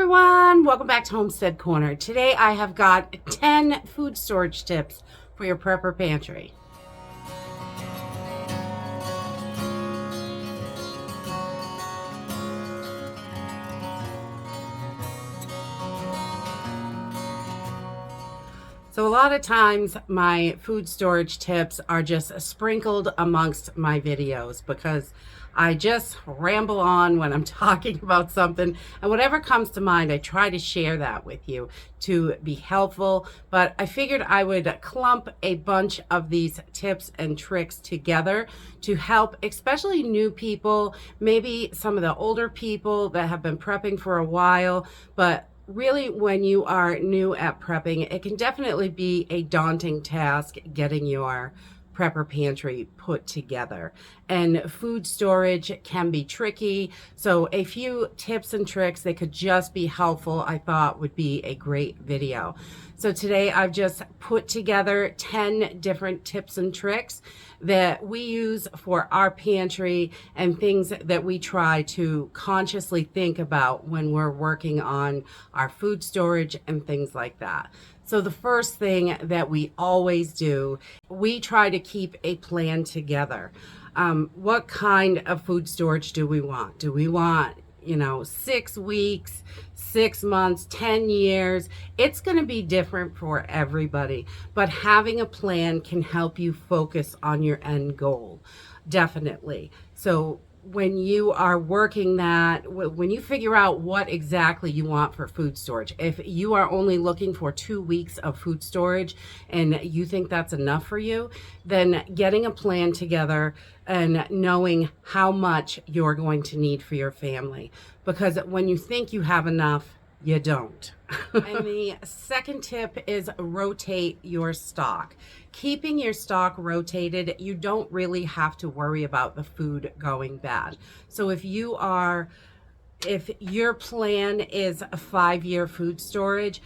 everyone, welcome back to Homestead Corner. Today I have got 10 food storage tips for your prepper pantry. So a lot of times my food storage tips are just sprinkled amongst my videos because I just ramble on when I'm talking about something, and whatever comes to mind, I try to share that with you to be helpful. But I figured I would clump a bunch of these tips and tricks together to help, especially new people, maybe some of the older people that have been prepping for a while, but really, when you are new at prepping, it can definitely be a daunting task getting your prepper pantry put together. And food storage can be tricky. So a few tips and tricks that could just be helpful, I thought would be a great video. So today I've just put together 10 different tips and tricks that we use for our pantry and things that we try to consciously think about when we're working on our food storage and things like that. So the first thing that we always do, we try to keep a plan together. What kind of food storage do we want? Do we want 6 weeks, 6 months, 10 years? It's going to be different for everybody, but having a plan can help you focus on your end goal. Definitely. So when you are working that, when you figure out what exactly you want for food storage, if you are only looking for 2 weeks of food storage and you think that's enough for you, then getting a plan together and knowing how much you're going to need for your family. Because when you think you have enough, you don't. And the second tip is rotate your stock. Keeping your stock rotated, you don't really have to worry about the food going bad. So if your plan is a 5-year food storage,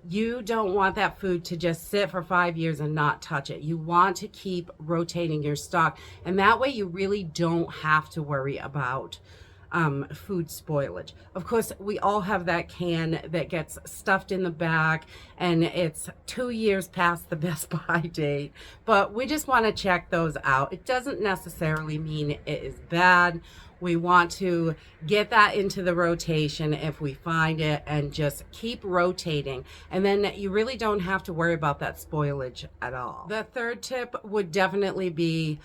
you don't want that food to just sit for 5 years and not touch it. You want to keep rotating your stock, and that way you really don't have to worry about food spoilage. Of course, we all have that can that gets stuffed in the back and it's 2 years past the best buy date, but we just want to check those out. It doesn't necessarily mean it is bad. We want to get that into the rotation if we find it and just keep rotating. And then you really don't have to worry about that spoilage at all. The third tip would definitely be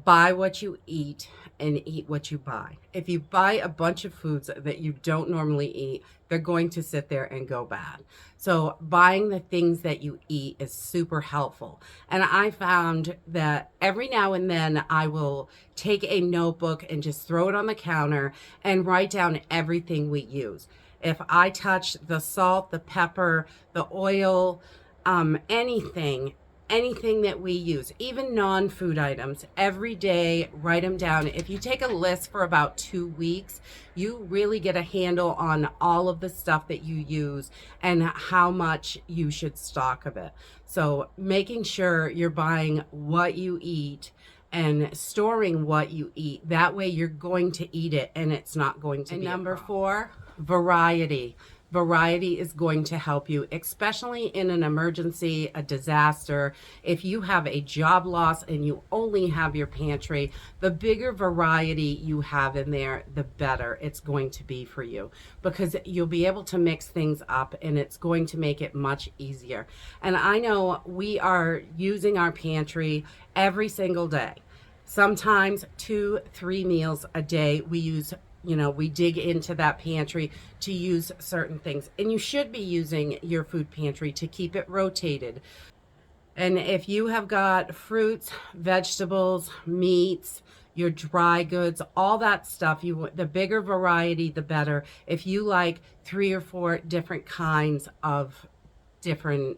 buy what you eat and eat what you buy. If you buy a bunch of foods that you don't normally eat, they're going to sit there and go bad. So buying the things that you eat is super helpful. And I found that every now and then I will take a notebook and just throw it on the counter and write down everything we use. If I touch the salt, the pepper, the oil, anything that we use, even non-food items, every day, write them down. If you take a list for about 2 weeks, you really get a handle on all of the stuff that you use and how much you should stock of it. So making sure you're buying what you eat and storing what you eat. That way you're going to eat it and it's not going to be a problem. Number 4, variety. Variety is going to help you, especially in an emergency, a disaster. If you have a job loss and you only have your pantry, the bigger variety you have in there, the better it's going to be for you, because you'll be able to mix things up and it's going to make it much easier. And I know we are using our pantry every single day. Sometimes 2-3 meals a day we use. We dig into that pantry to use certain things. And you should be using your food pantry to keep it rotated. And if you have got fruits, vegetables, meats, your dry goods, all that stuff, the bigger variety, the better. If you like 3 or 4 different kinds of different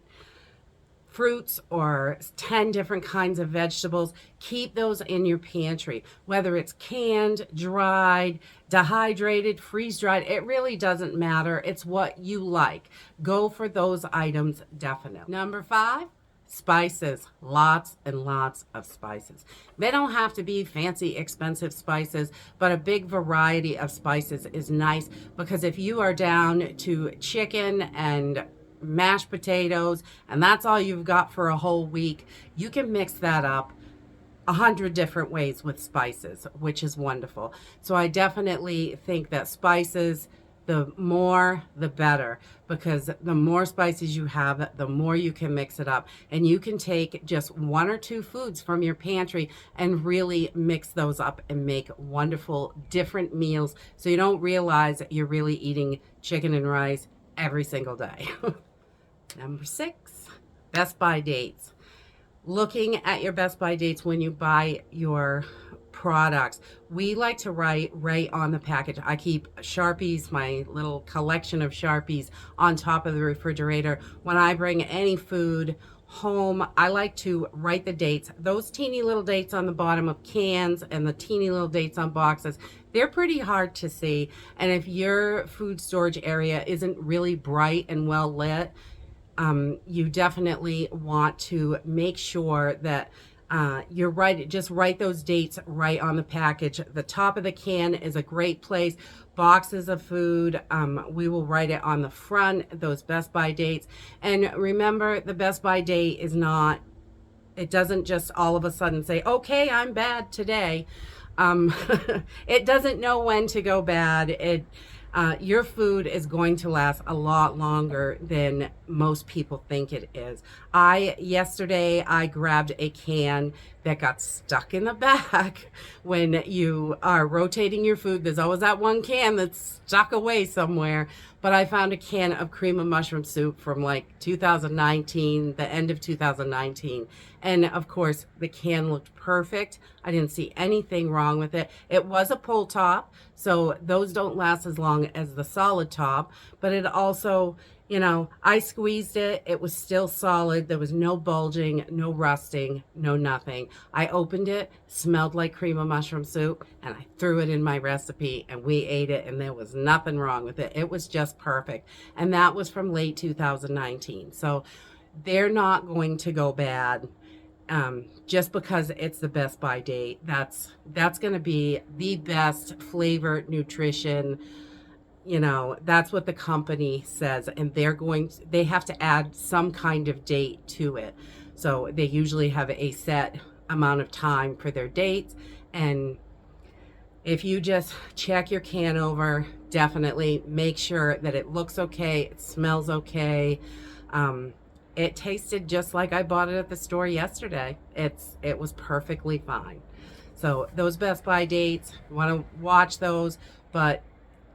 fruits or 10 different kinds of vegetables, keep those in your pantry. Whether it's canned, dried, dehydrated, freeze-dried, it really doesn't matter. It's what you like. Go for those items, definitely. Number 5, Spices, lots and lots of spices. They don't have to be fancy, expensive spices, but a big variety of spices is nice, because if you are down to chicken and mashed potatoes and that's all you've got for a whole week, you can mix that up 100 different ways with spices, which is wonderful. So I definitely think that spices, the more the better, because the more spices you have, the more you can mix it up. And you can take just one or two foods from your pantry and really mix those up and make wonderful different meals, so you don't realize that you're really eating chicken and rice every single day. Number 6, Best By dates. Looking at your Best By dates when you buy your products. We like to write right on the package. I keep Sharpies, my little collection of Sharpies, on top of the refrigerator. When I bring any food home, I like to write the dates. Those teeny little dates on the bottom of cans and the teeny little dates on boxes, they're pretty hard to see. And if your food storage area isn't really bright and well lit, you definitely want to make sure that you're right. Just write those dates right on the package. The top of the can is a great place. Boxes of food, we will write it on the front, those Best By dates. And remember, the Best By date is not, it doesn't just all of a sudden say, okay, I'm bad today. It doesn't know when to go bad. Your food is going to last a lot longer than most people think it is. Yesterday I grabbed a can that got stuck in the back. When you are rotating your food, there's always that one can that's stuck away somewhere. But I found a can of cream of mushroom soup from like 2019, the end of 2019. And of course, the can looked perfect. I didn't see anything wrong with it. It was a pull top, so those don't last as long as the solid top. But it also, I squeezed it. It was still solid. There was no bulging, no rusting, no nothing. I opened it, smelled like cream of mushroom soup, and I threw it in my recipe, and we ate it, and there was nothing wrong with it. It was just perfect. And that was from late 2019. So they're not going to go bad. Just because it's the Best By date. That's going to be the best flavor, nutrition. That's what the company says, and they have to add some kind of date to it. So they usually have a set amount of time for their dates. And if you just check your can over, definitely make sure that it looks okay, it smells okay. It tasted just like I bought it at the store yesterday. It was perfectly fine. So those Best By dates, you want to watch those, but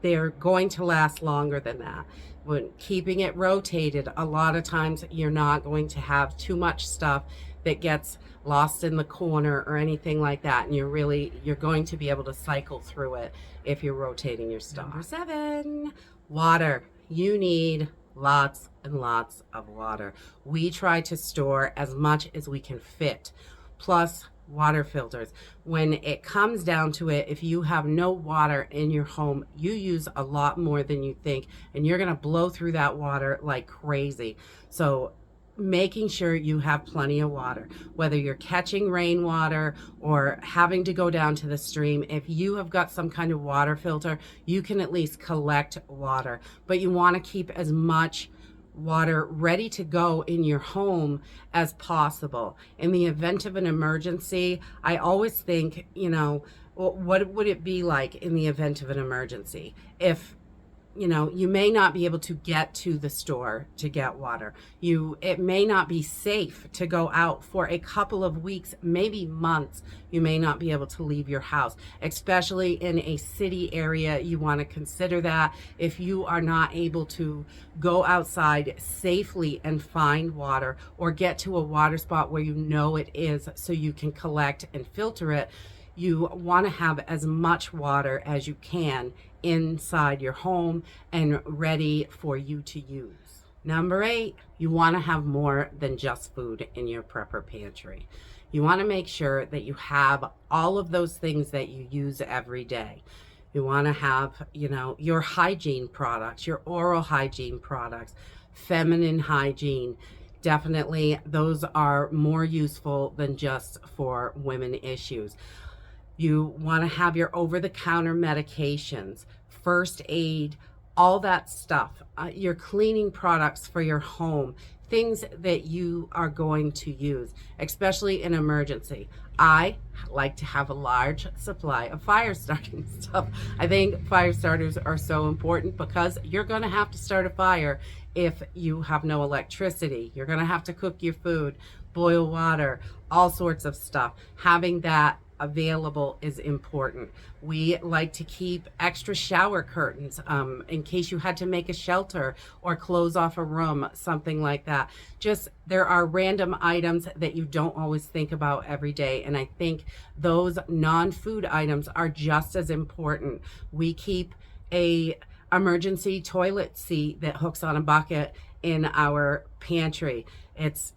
they're going to last longer than that. When keeping it rotated, a lot of times you're not going to have too much stuff that gets lost in the corner or anything like that, and you're going to be able to cycle through it if you're rotating your stuff. Number 7, water. You need lots and lots of water. We try to store as much as we can fit, plus water filters. When it comes down to it, if you have no water in your home, you use a lot more than you think, and you're going to blow through that water like crazy. So making sure you have plenty of water, whether you're catching rainwater or having to go down to the stream, if you have got some kind of water filter, you can at least collect water. But you want to keep as much water ready to go in your home as possible. In the event of an emergency, I always think, what would it be like in the event of an emergency? If you may not be able to get to the store to get water. It may not be safe to go out for a couple of weeks, maybe months. You may not be able to leave your house, especially in a city area. You want to consider that. If you are not able to go outside safely and find water, or get to a water spot where it is so you can collect and filter it, you want to have as much water as you can inside your home and ready for you to use. Number 8, you want to have more than just food in your prepper pantry. You want to make sure that you have all of those things that you use every day. You want to have, your hygiene products, your oral hygiene products, feminine hygiene, definitely those are more useful than just for women issues. You want to have your over-the-counter medications, first aid, all that stuff, your cleaning products for your home, things that you are going to use, especially in emergency. I like to have a large supply of fire starting stuff. I think fire starters are so important because you're going to have to start a fire if you have no electricity. You're going to have to cook your food, boil water, all sorts of stuff. Having that available is important. We like to keep extra shower curtains in case you had to make a shelter or close off a room, something like that. Just there are random items that you don't always think about every day, and I think those non-food items are just as important. We keep a emergency toilet seat that hooks on a bucket in our pantry. It's,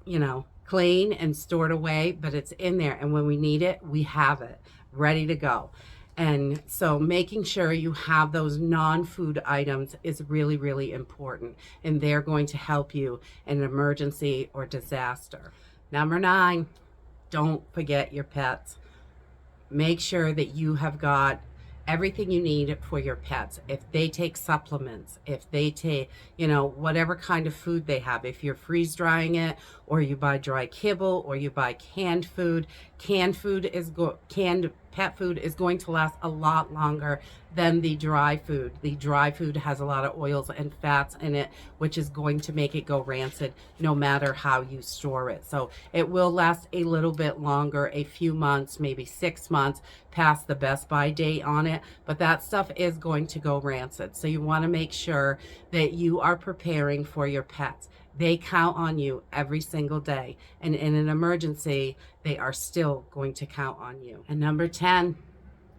clean and stored away, but it's in there, and when we need it, we have it ready to go. And so making sure you have those non-food items is really, really important, and they're going to help you in an emergency or disaster. Number 9, don't forget your pets. Make sure that you have got everything you need for your pets. If they take supplements, if they take, whatever kind of food they have, if you're freeze drying it, or you buy dry kibble, or you buy canned pet food is going to last a lot longer than the dry food. The dry food has a lot of oils and fats in it, which is going to make it go rancid no matter how you store it. So it will last a little bit longer, a few months, maybe 6 months past the best by date on it, but that stuff is going to go rancid. So you want to make sure that you are preparing for your pets. They count on you every single day, and in an emergency, they are still going to count on you. And number 10,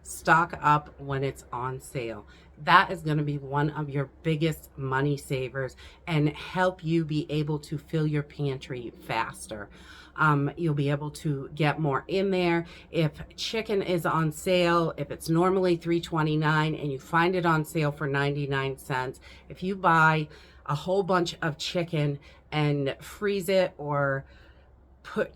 stock up when it's on sale. That is going to be one of your biggest money savers and help you be able to fill your pantry faster. You'll be able to get more in there. If chicken is on sale, if it's normally $3.29 and you find it on sale for 99 cents, if you buy a whole bunch of chicken and freeze it or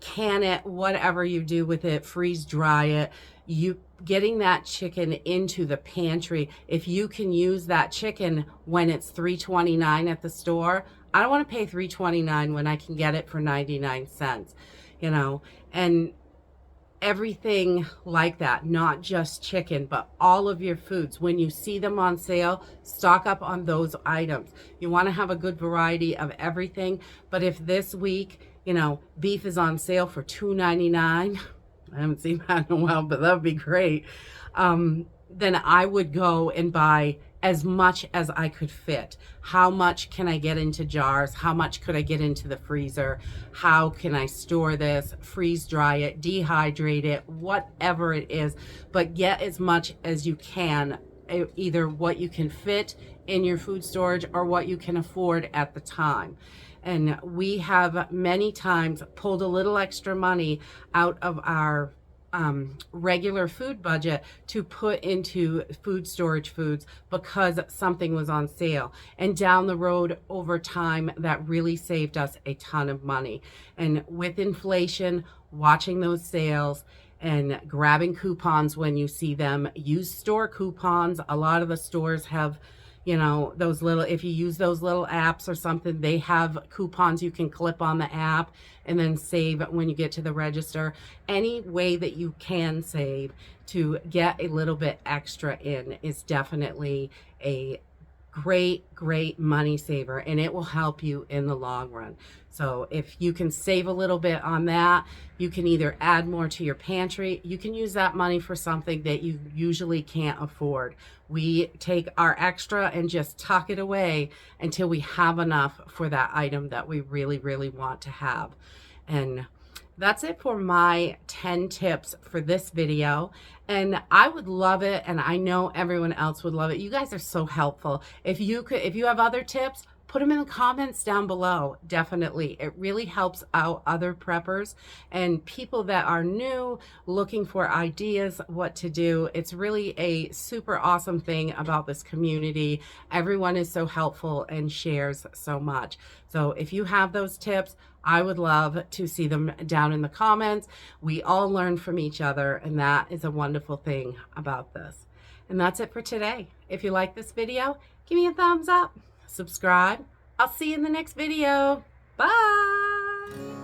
can it, whatever you do with it, freeze dry it, you getting that chicken into the pantry, if you can use that chicken when it's $3.29 at the store, I don't want to pay $3.29 when I can get it for 99 cents, and everything like that, not just chicken, but all of your foods. When you see them on sale, stock up on those items. You want to have a good variety of everything, but if this week, beef is on sale for $2.99, I haven't seen that in a while, but that would be great, then I would go and buy as much as I could fit. How much can I get into jars? How much could I get into the freezer? How can I store this, freeze dry it, dehydrate it, whatever it is, but get as much as you can, either what you can fit in your food storage or what you can afford at the time. And we have many times pulled a little extra money out of our regular food budget to put into food storage foods because something was on sale, and down the road over time that really saved us a ton of money. And with inflation, watching those sales and grabbing coupons when you see them, use store coupons. A lot of the stores have those little, if you use those little apps or something, they have coupons you can clip on the app and then save when you get to the register. Any way that you can save to get a little bit extra in is definitely a great money saver, and it will help you in the long run. So if you can save a little bit on that, you can either add more to your pantry. You can use that money for something that you usually can't afford. We take our extra and just tuck it away until we have enough for that item that we really want to have. And that's it for my 10 tips for this video. And I would love it, and I know everyone else would love it. You guys are so helpful. If you have other tips, put them in the comments down below. Definitely. It really helps out other preppers and people that are new looking for ideas what to do. It's really a super awesome thing about this community. Everyone is so helpful and shares so much. So if you have those tips, I would love to see them down in the comments. We all learn from each other, and that is a wonderful thing about this. And that's it for today. If you like this video, give me a thumbs up, subscribe. I'll see you in the next video. Bye.